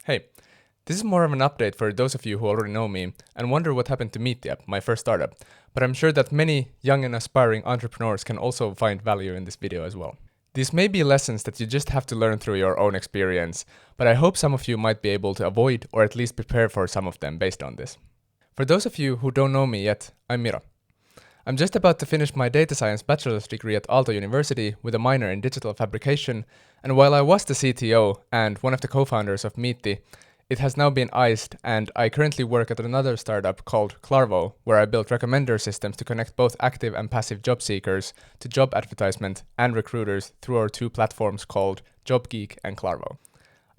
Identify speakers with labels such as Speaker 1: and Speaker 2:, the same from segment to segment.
Speaker 1: Hey, this is more of an update for those of you who already know me and wonder what happened to Miitti App, my first startup, but I'm sure that many young and aspiring entrepreneurs can also find value in this video as well. These may be lessons that you just have to learn through your own experience, but I hope some of you might be able to avoid or at least prepare for some of them based on this. For those of you who don't know me yet, I'm Miro. I'm just about to finish my data science bachelor's degree at Aalto University with a minor in digital fabrication, and while I was the CTO and one of the co-founders of Miitti, it has now been iced, and I currently work at another startup called Klarvo, where I built recommender systems to connect both active and passive job seekers to job advertisement and recruiters through our two platforms called JobGeek and Klarvo.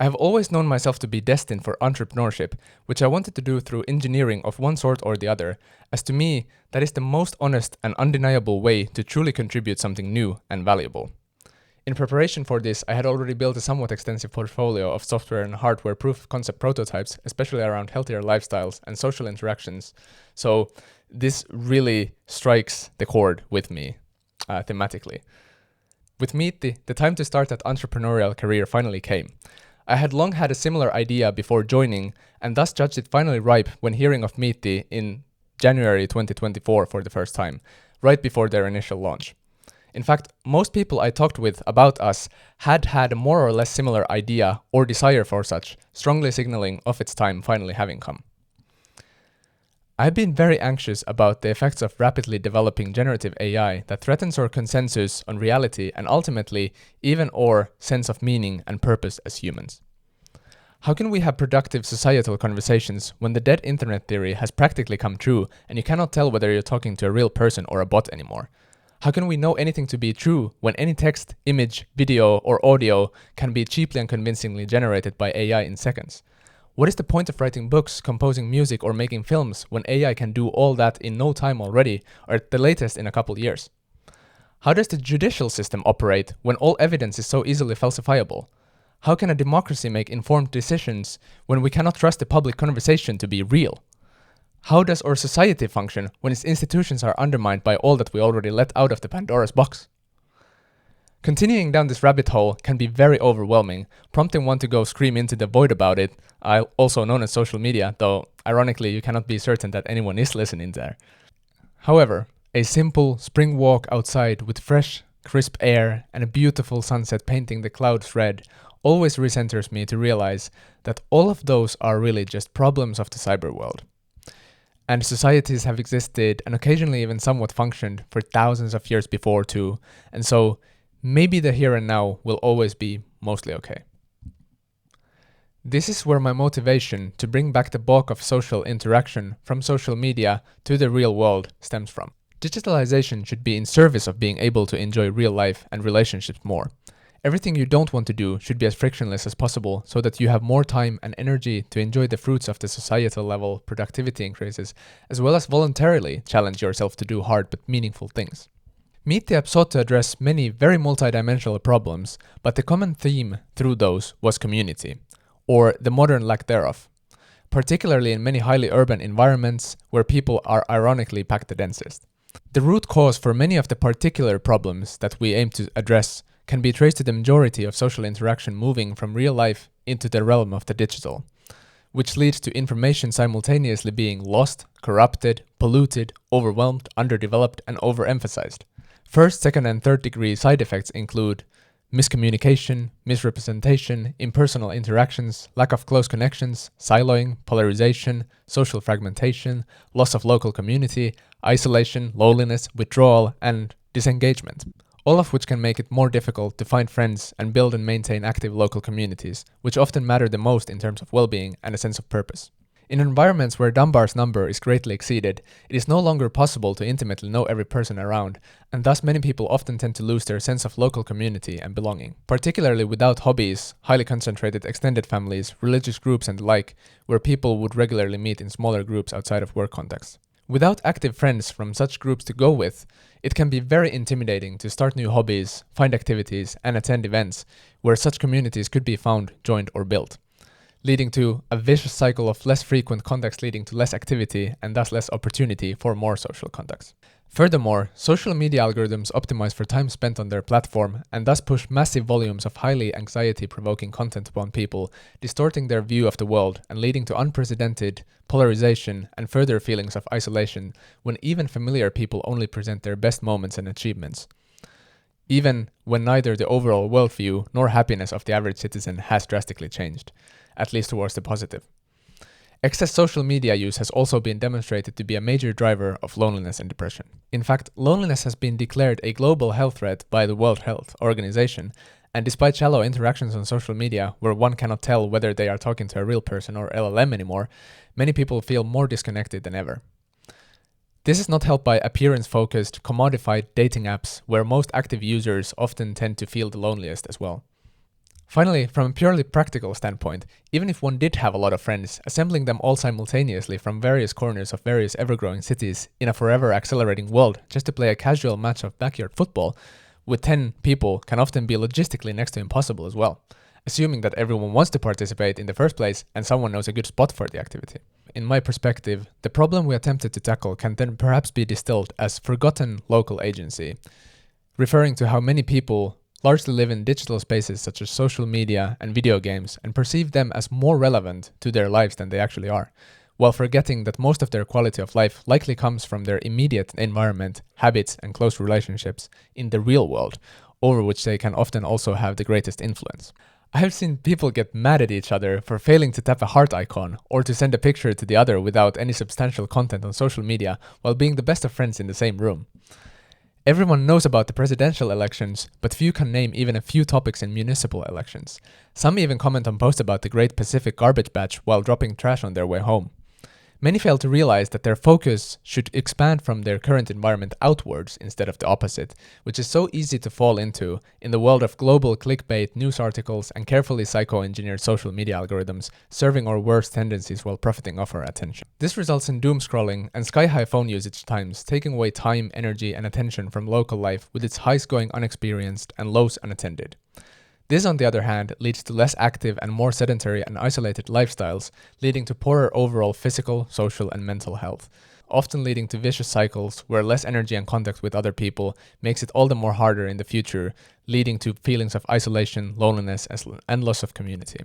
Speaker 1: I have always known myself to be destined for entrepreneurship, which I wanted to do through engineering of one sort or the other, as to me, that is the most honest and undeniable way to truly contribute something new and valuable. In preparation for this, I had already built a somewhat extensive portfolio of software and hardware proof of concept prototypes, especially around healthier lifestyles and social interactions. So this really strikes the chord with me, thematically. With Miitti, the time to start that entrepreneurial career finally came. I had long had a similar idea before joining, and thus judged it finally ripe when hearing of Miitti in January 2024 for the first time, right before their initial launch. In fact, most people I talked with about us had a more or less similar idea or desire for such, strongly signaling of its time finally having come. I've been very anxious about the effects of rapidly developing generative AI that threatens our consensus on reality and ultimately even our sense of meaning and purpose as humans. How can we have productive societal conversations when the dead internet theory has practically come true and you cannot tell whether you're talking to a real person or a bot anymore? How can we know anything to be true when any text, image, video, or audio can be cheaply and convincingly generated by AI in seconds? What is the point of writing books, composing music, or making films when AI can do all that in no time already, or at the latest in a couple years? How does the judicial system operate when all evidence is so easily falsifiable? How can a democracy make informed decisions when we cannot trust the public conversation to be real? How does our society function when its institutions are undermined by all that we already let out of the Pandora's box? Continuing down this rabbit hole can be very overwhelming, prompting one to go scream into the void about it, also known as social media, though ironically you cannot be certain that anyone is listening there. However, a simple spring walk outside with fresh, crisp air and a beautiful sunset painting the clouds red always recenters me to realize that all of those are really just problems of the cyber world. And societies have existed and occasionally even somewhat functioned for thousands of years before too, and so maybe the here and now will always be mostly okay. This is where my motivation to bring back the bulk of social interaction from social media to the real world stems from. Digitalization should be in service of being able to enjoy real life and relationships more. Everything you don't want to do should be as frictionless as possible so that you have more time and energy to enjoy the fruits of the societal level productivity increases, as well as voluntarily challenge yourself to do hard but meaningful things. Miitti App sought to address many very multidimensional problems, but the common theme through those was community, or the modern lack thereof, particularly in many highly urban environments where people are ironically packed the densest. The root cause for many of the particular problems that we aim to address can be traced to the majority of social interaction moving from real life into the realm of the digital, which leads to information simultaneously being lost, corrupted, polluted, overwhelmed, underdeveloped, and overemphasized. First, second, and third degree side effects include miscommunication, misrepresentation, impersonal interactions, lack of close connections, siloing, polarization, social fragmentation, loss of local community, isolation, loneliness, withdrawal, and disengagement, all of which can make it more difficult to find friends and build and maintain active local communities, which often matter the most in terms of well-being and a sense of purpose. In environments where Dunbar's number is greatly exceeded, it is no longer possible to intimately know every person around, and thus many people often tend to lose their sense of local community and belonging, particularly without hobbies, highly concentrated extended families, religious groups and the like, where people would regularly meet in smaller groups outside of work contexts. Without active friends from such groups to go with, it can be very intimidating to start new hobbies, find activities, and attend events where such communities could be found, joined, or built, leading to a vicious cycle of less frequent contacts leading to less activity and thus less opportunity for more social contacts. Furthermore, social media algorithms optimize for time spent on their platform and thus push massive volumes of highly anxiety-provoking content upon people, distorting their view of the world and leading to unprecedented polarization and further feelings of isolation when even familiar people only present their best moments and achievements, even when neither the overall worldview nor happiness of the average citizen has drastically changed, at least towards the positive. Excess social media use has also been demonstrated to be a major driver of loneliness and depression. In fact, loneliness has been declared a global health threat by the World Health Organization, and despite shallow interactions on social media where one cannot tell whether they are talking to a real person or LLM anymore, many people feel more disconnected than ever. This is not helped by appearance-focused, commodified dating apps where most active users often tend to feel the loneliest as well. Finally, from a purely practical standpoint, even if one did have a lot of friends, assembling them all simultaneously from various corners of various ever-growing cities in a forever accelerating world just to play a casual match of backyard football with 10 people can often be logistically next to impossible as well, assuming that everyone wants to participate in the first place and someone knows a good spot for the activity. In my perspective, the problem we attempted to tackle can then perhaps be distilled as forgotten local agency, referring to how many people largely live in digital spaces such as social media and video games and perceive them as more relevant to their lives than they actually are, while forgetting that most of their quality of life likely comes from their immediate environment, habits, and close relationships in the real world, over which they can often also have the greatest influence. I have seen people get mad at each other for failing to tap a heart icon or to send a picture to the other without any substantial content on social media while being the best of friends in the same room. Everyone knows about the presidential elections, but few can name even a few topics in municipal elections. Some even comment on posts about the Great Pacific Garbage Patch while dropping trash on their way home. Many fail to realize that their focus should expand from their current environment outwards instead of the opposite, which is so easy to fall into in the world of global clickbait news articles and carefully psycho-engineered social media algorithms serving our worst tendencies while profiting off our attention. This results in doom scrolling and sky-high phone usage times, taking away time, energy, and attention from local life with its highs going unexperienced and lows unattended. This, on the other hand, leads to less active and more sedentary and isolated lifestyles, leading to poorer overall physical, social, and mental health, often leading to vicious cycles where less energy and contact with other people makes it all the more harder in the future, leading to feelings of isolation, loneliness, and loss of community.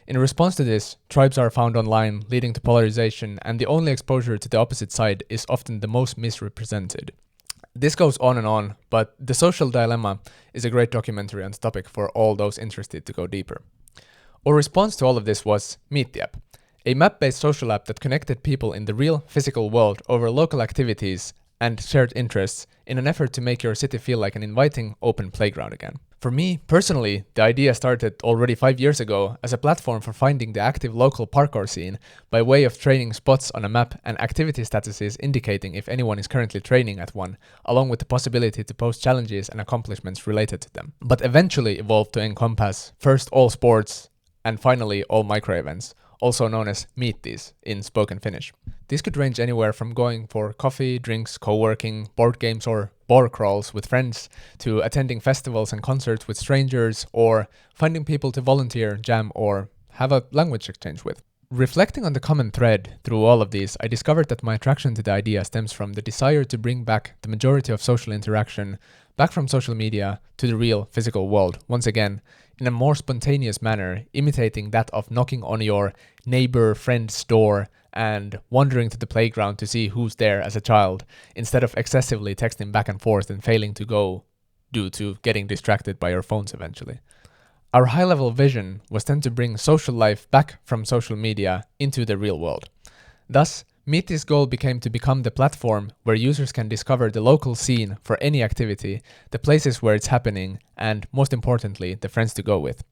Speaker 1: In response to this, tribes are found online, leading to polarization, and the only exposure to the opposite side is often the most misrepresented. This goes on, but The Social Dilemma is a great documentary on the topic for all those interested to go deeper. Our response to all of this was Miitti App, a map-based social app that connected people in the real, physical world over local activities and shared interests in an effort to make your city feel like an inviting, open playground again. For me, personally, the idea started already 5 years ago as a platform for finding the active local parkour scene by way of training spots on a map and activity statuses indicating if anyone is currently training at one, along with the possibility to post challenges and accomplishments related to them. But eventually evolved to encompass first all sports and finally all micro-events, also known as Miittis in spoken Finnish. These could range anywhere from going for coffee, drinks, co-working, board games or bar crawls with friends, to attending festivals and concerts with strangers, or finding people to volunteer, jam, or have a language exchange with. Reflecting on the common thread through all of these, I discovered that my attraction to the idea stems from the desire to bring back the majority of social interaction back from social media to the real physical world, once again, in a more spontaneous manner, imitating that of knocking on your neighbor friend's door and wandering to the playground to see who's there as a child, instead of excessively texting back and forth and failing to go due to getting distracted by your phones eventually. Our high-level vision was then to bring social life back from social media into the real world. Thus, Miitti's goal became to become the platform where users can discover the local scene for any activity, the places where it's happening, and most importantly, the friends to go with,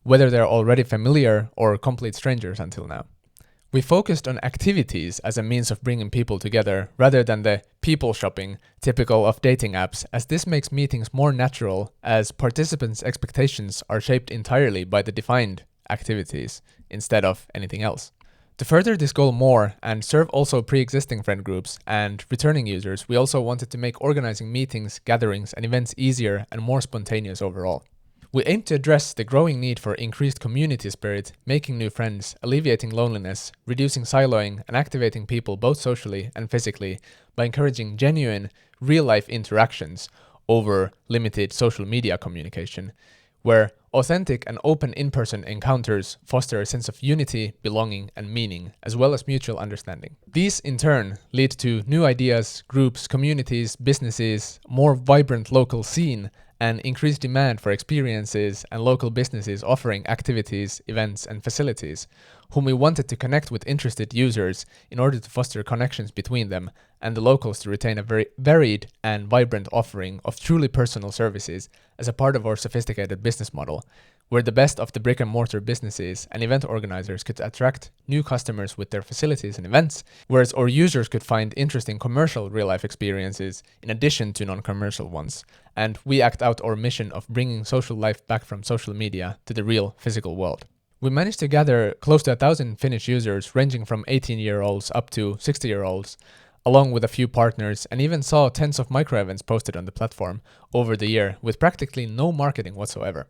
Speaker 1: whether they're already familiar or complete strangers until now. We focused on activities as a means of bringing people together rather than the people shopping typical of dating apps, as this makes meetings more natural as participants' expectations are shaped entirely by the defined activities instead of anything else. To further this goal more and serve also pre-existing friend groups and returning users, we also wanted to make organizing meetings, gatherings, and events easier and more spontaneous overall. We aim to address the growing need for increased community spirit, making new friends, alleviating loneliness, reducing siloing, and activating people both socially and physically by encouraging genuine, real-life interactions over limited social media communication, where authentic and open in-person encounters foster a sense of unity, belonging, and meaning, as well as mutual understanding. These, in turn, lead to new ideas, groups, communities, businesses, more vibrant local scene, and increased demand for experiences and local businesses offering activities, events, and facilities, whom we wanted to connect with interested users in order to foster connections between them and the locals to retain a very varied and vibrant offering of truly personal services as a part of our sophisticated business model, where the best of the brick-and-mortar businesses and event organizers could attract new customers with their facilities and events, whereas our users could find interesting commercial real-life experiences in addition to non-commercial ones, and we act out our mission of bringing social life back from social media to the real physical world. We managed to gather close to 1,000 Finnish users ranging from 18-year-olds up to 60-year-olds, along with a few partners, and even saw tens of micro-events posted on the platform over the year with practically no marketing whatsoever.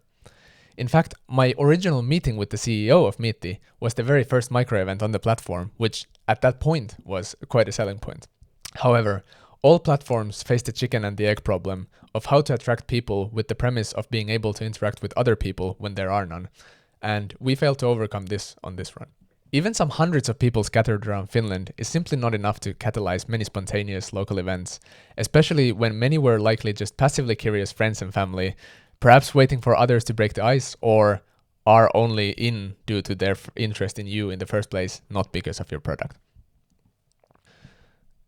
Speaker 1: In fact, my original meeting with the CEO of Miitti was the very first micro-event on the platform, which at that point was quite a selling point. However, all platforms face the chicken and the egg problem of how to attract people with the premise of being able to interact with other people when there are none, and we failed to overcome this on this run. Even some hundreds of people scattered around Finland is simply not enough to catalyze many spontaneous local events, especially when many were likely just passively curious friends and family, perhaps waiting for others to break the ice, or are only in due to their interest in you in the first place, not because of your product.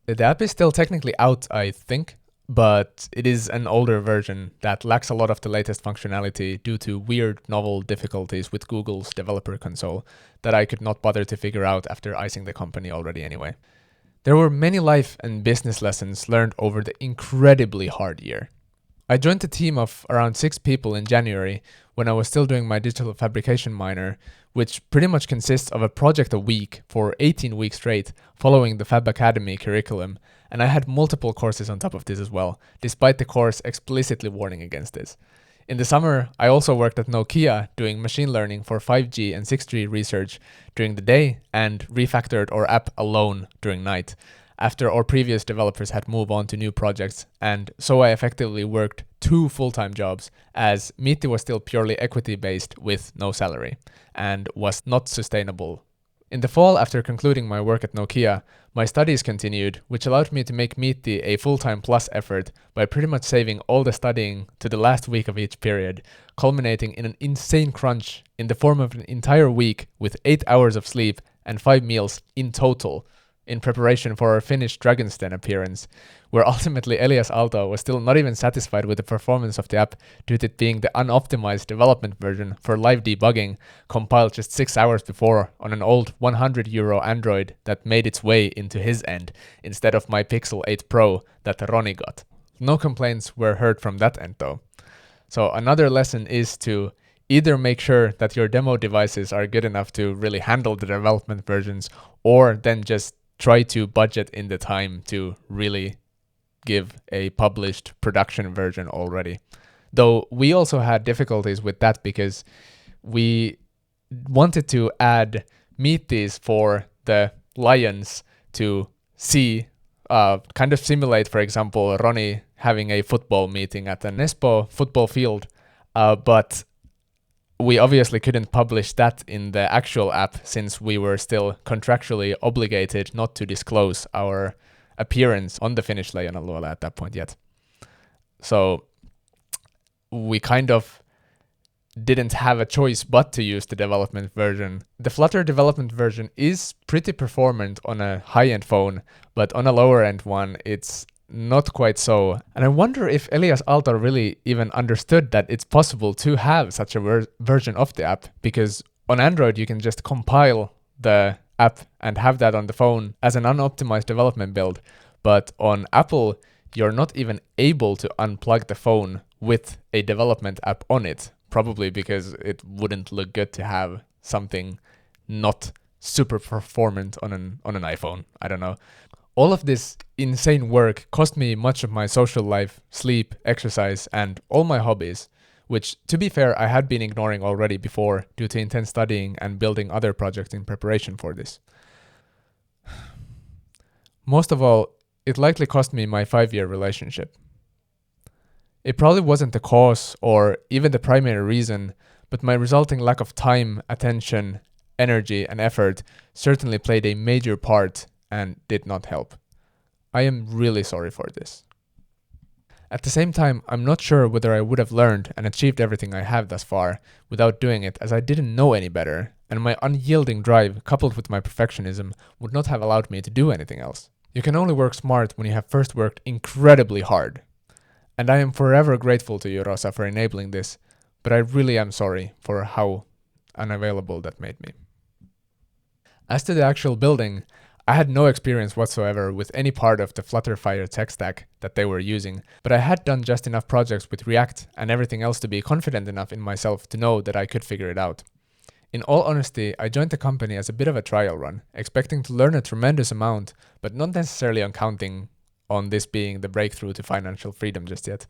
Speaker 1: The app is still technically out, I think, but it is an older version that lacks a lot of the latest functionality due to weird, novel difficulties with Google's developer console that I could not bother to figure out after icing the company already anyway. There were many life and business lessons learned over the incredibly hard year. I joined a team of around 6 people in January when I was still doing my digital fabrication minor, which pretty much consists of a project a week for 18 weeks straight, following the Fab Academy curriculum, and I had multiple courses on top of this as well, despite the course explicitly warning against this. In the summer, I also worked at Nokia doing machine learning for 5G and 6G research during the day and refactored our app alone during night, after our previous developers had moved on to new projects, and so I effectively worked 2 full-time jobs, as Miitti was still purely equity-based with no salary, and was not sustainable. In the fall, after concluding my work at Nokia, my studies continued, which allowed me to make Miitti a full-time plus effort by pretty much saving all the studying to the last week of each period, culminating in an insane crunch in the form of an entire week with 8 hours of sleep and 5 meals in total, in preparation for our Finnish Dragon's Den appearance, where ultimately Elias Aalto was still not even satisfied with the performance of the app due to it being the unoptimized development version for live debugging compiled just 6 hours before on an old €100 Android that made its way into his end instead of my Pixel 8 Pro that Ronnie got. No complaints were heard from that end though. So another lesson is to either make sure that your demo devices are good enough to really handle the development versions, or then just try to budget in the time to really give a published production version already. Though we also had difficulties with that because we wanted to add Miittis for the Lions to see, kind of simulate, for example, Ronnie having a football meeting at an Espoo football field, but we obviously couldn't publish that in the actual app since we were still contractually obligated not to disclose our appearance on the Finnish Leijonaluola at that point yet. So we kind of didn't have a choice but to use the development version. The Flutter development version is pretty performant on a high-end phone, but on a lower-end one, it's not quite so. And I wonder if Elias Aalto really even understood that it's possible to have such a version of the app, because on Android you can just compile the app and have that on the phone as an unoptimized development build. But on Apple, you're not even able to unplug the phone with a development app on it, probably because it wouldn't look good to have something not super performant on an iPhone. I don't know. All of this insane work cost me much of my social life, sleep, exercise, and all my hobbies, which, to be fair, I had been ignoring already before due to intense studying and building other projects in preparation for this. Most of all, it likely cost me my 5-year relationship. It probably wasn't the cause or even the primary reason, but my resulting lack of time, attention, energy, and effort certainly played a major part and did not help. I am really sorry for this. At the same time, I'm not sure whether I would have learned and achieved everything I have thus far without doing it, as I didn't know any better, and my unyielding drive coupled with my perfectionism would not have allowed me to do anything else. You can only work smart when you have first worked incredibly hard. And I am forever grateful to you, Rosa, for enabling this, but I really am sorry for how unavailable that made me. As to the actual building, I had no experience whatsoever with any part of the Flutterfire tech stack that they were using, but I had done just enough projects with React and everything else to be confident enough in myself to know that I could figure it out. In all honesty, I joined the company as a bit of a trial run, expecting to learn a tremendous amount, but not necessarily on counting on this being the breakthrough to financial freedom just yet.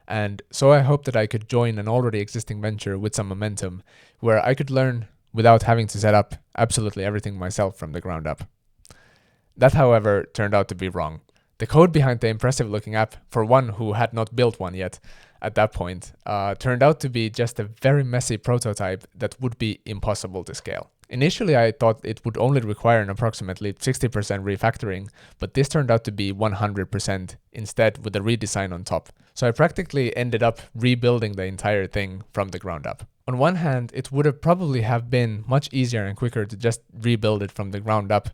Speaker 1: And so I hoped that I could join an already existing venture with some momentum, where I could learn without having to set up absolutely everything myself from the ground up. That, however, turned out to be wrong. The code behind the impressive looking app, for one who had not built one yet at that point, turned out to be just a very messy prototype that would be impossible to scale. Initially, I thought it would only require an approximately 60% refactoring, but this turned out to be 100% instead with a redesign on top. So I practically ended up rebuilding the entire thing from the ground up. On one hand, it would have probably have been much easier and quicker to just rebuild it from the ground up,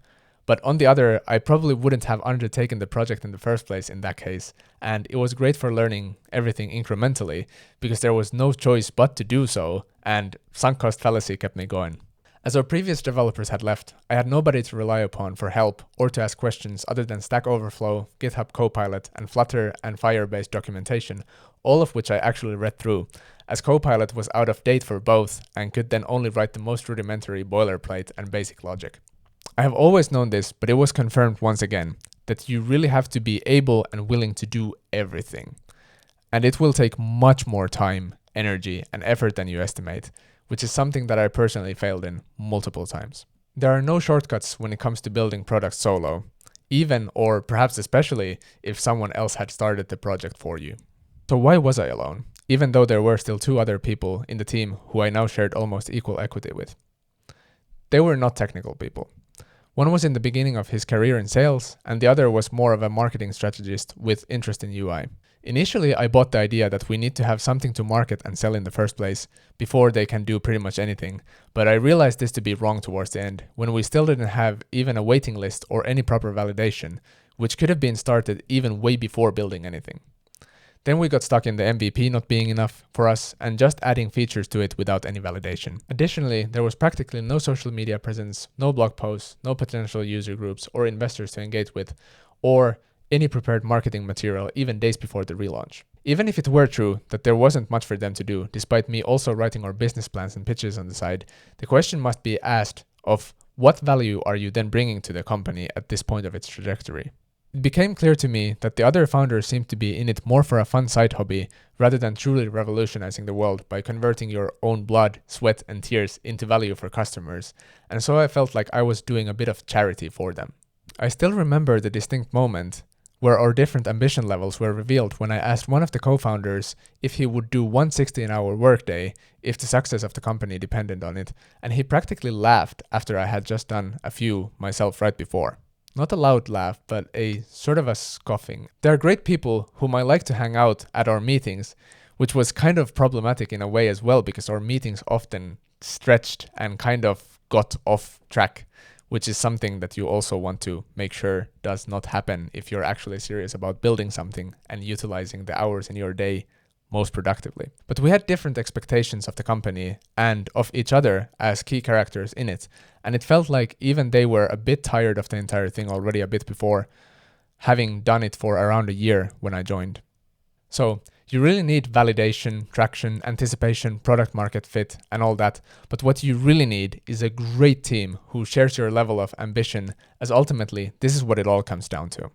Speaker 1: but on the other, I probably wouldn't have undertaken the project in the first place in that case, and it was great for learning everything incrementally, because there was no choice but to do so, and sunk cost fallacy kept me going. As our previous developers had left, I had nobody to rely upon for help or to ask questions other than Stack Overflow, GitHub Copilot, and Flutter and Fire-based documentation, all of which I actually read through, as Copilot was out of date for both and could then only write the most rudimentary boilerplate and basic logic. I have always known this, but it was confirmed once again, that you really have to be able and willing to do everything. And it will take much more time, energy, and effort than you estimate, which is something that I personally failed in multiple times. There are no shortcuts when it comes to building products solo, even or perhaps especially if someone else had started the project for you. So why was I alone, even though there were still 2 other people in the team who I now shared almost equal equity with? They were not technical people. One was in the beginning of his career in sales, and the other was more of a marketing strategist with interest in UI. Initially, I bought the idea that we need to have something to market and sell in the first place, before they can do pretty much anything, but I realized this to be wrong towards the end, when we still didn't have even a waiting list or any proper validation, which could have been started even way before building anything. Then we got stuck in the MVP not being enough for us and just adding features to it without any validation. Additionally, there was practically no social media presence, no blog posts, no potential user groups or investors to engage with, or any prepared marketing material even days before the relaunch. Even if it were true that there wasn't much for them to do, despite me also writing our business plans and pitches on the side, the question must be asked of what value are you then bringing to the company at this point of its trajectory? It became clear to me that the other founders seemed to be in it more for a fun side hobby rather than truly revolutionizing the world by converting your own blood, sweat, and tears into value for customers, and so I felt like I was doing a bit of charity for them. I still remember the distinct moment where our different ambition levels were revealed when I asked one of the co-founders if he would do 1 16-hour workday if the success of the company depended on it, and he practically laughed after I had just done a few myself right before. Not a loud laugh, but a sort of a scoffing. There are great people whom I like to hang out at our meetings, which was kind of problematic in a way as well, because our meetings often stretched and kind of got off track, which is something that you also want to make sure does not happen if you're actually serious about building something and utilizing the hours in your day most productively. But we had different expectations of the company and of each other as key characters in it, and it felt like even they were a bit tired of the entire thing already a bit before, having done it for around a year when I joined. So you really need validation, traction, anticipation, product market fit, and all that, but what you really need is a great team who shares your level of ambition, as ultimately this is what it all comes down to.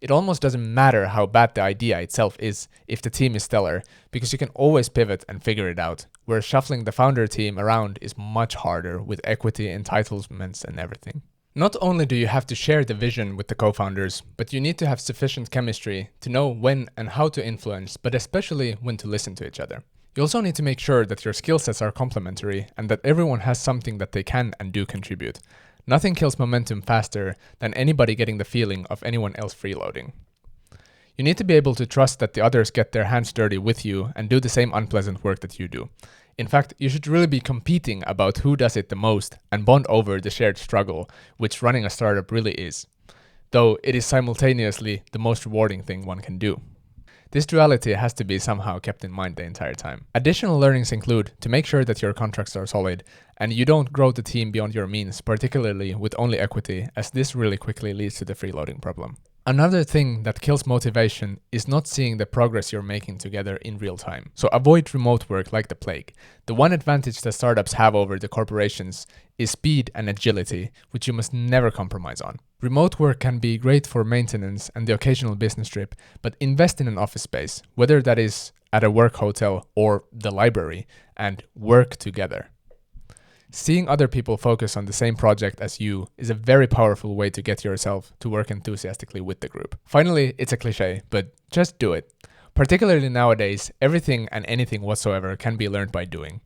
Speaker 1: It almost doesn't matter how bad the idea itself is if the team is stellar, because you can always pivot and figure it out, whereas shuffling the founder team around is much harder with equity, entitlements, and everything. Not only do you have to share the vision with the co-founders, but you need to have sufficient chemistry to know when and how to influence, but especially when to listen to each other. You also need to make sure that your skill sets are complementary and that everyone has something that they can and do contribute. Nothing kills momentum faster than anybody getting the feeling of anyone else freeloading. You need to be able to trust that the others get their hands dirty with you and do the same unpleasant work that you do. In fact, you should really be competing about who does it the most and bond over the shared struggle, which running a startup really is. Though it is simultaneously the most rewarding thing one can do. This duality has to be somehow kept in mind the entire time. Additional learnings include to make sure that your contracts are solid and you don't grow the team beyond your means, particularly with only equity, as this really quickly leads to the freeloading problem. Another thing that kills motivation is not seeing the progress you're making together in real time. So avoid remote work like the plague. The one advantage that startups have over the corporations is speed and agility, which you must never compromise on. Remote work can be great for maintenance and the occasional business trip, but invest in an office space, whether that is at a work hotel or the library, and work together. Seeing other people focus on the same project as you is a very powerful way to get yourself to work enthusiastically with the group. Finally, it's a cliche, but just do it. Particularly nowadays, everything and anything whatsoever can be learned by doing.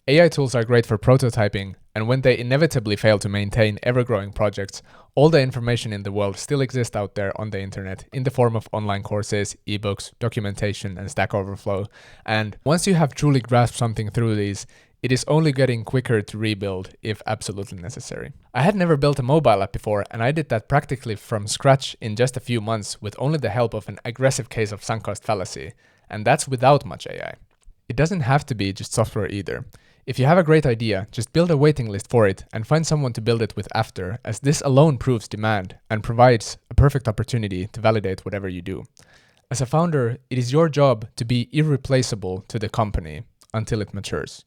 Speaker 1: AI tools are great for prototyping, and when they inevitably fail to maintain ever-growing projects, all the information in the world still exists out there on the internet in the form of online courses, ebooks, documentation, and Stack Overflow. And once you have truly grasped something through these, it is only getting quicker to rebuild if absolutely necessary. I had never built a mobile app before, and I did that practically from scratch in just a few months with only the help of an aggressive case of sunk cost fallacy, and that's without much AI. It doesn't have to be just software either. If you have a great idea, just build a waiting list for it and find someone to build it with after, as this alone proves demand and provides a perfect opportunity to validate whatever you do. As a founder, it is your job to be irreplaceable to the company until it matures.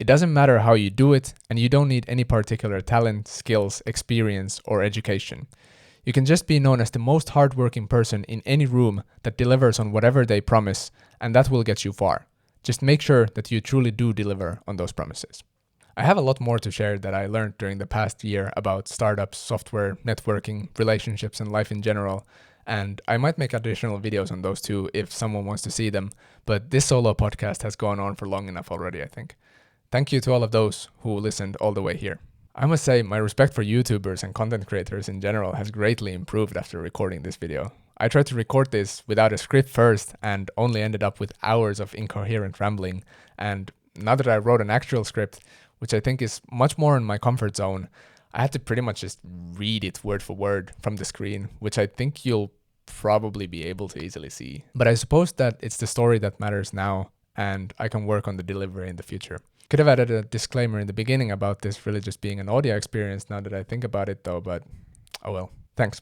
Speaker 1: It doesn't matter how you do it, and you don't need any particular talent, skills, experience, or education. You can just be known as the most hardworking person in any room that delivers on whatever they promise, and that will get you far. Just make sure that you truly do deliver on those promises. I have a lot more to share that I learned during the past year about startups, software, networking, relationships, and life in general, and I might make additional videos on those too if someone wants to see them, but this solo podcast has gone on for long enough already, I think. Thank you to all of those who listened all the way here. I must say, my respect for YouTubers and content creators in general has greatly improved after recording this video. I tried to record this without a script first and only ended up with hours of incoherent rambling, and now that I wrote an actual script, which I think is much more in my comfort zone, I had to pretty much just read it word for word from the screen, which I think you'll probably be able to easily see. But I suppose that it's the story that matters now, and I can work on the delivery in the future. Could have added a disclaimer in the beginning about this really just being an audio experience now that I think about it though, but oh well. Thanks.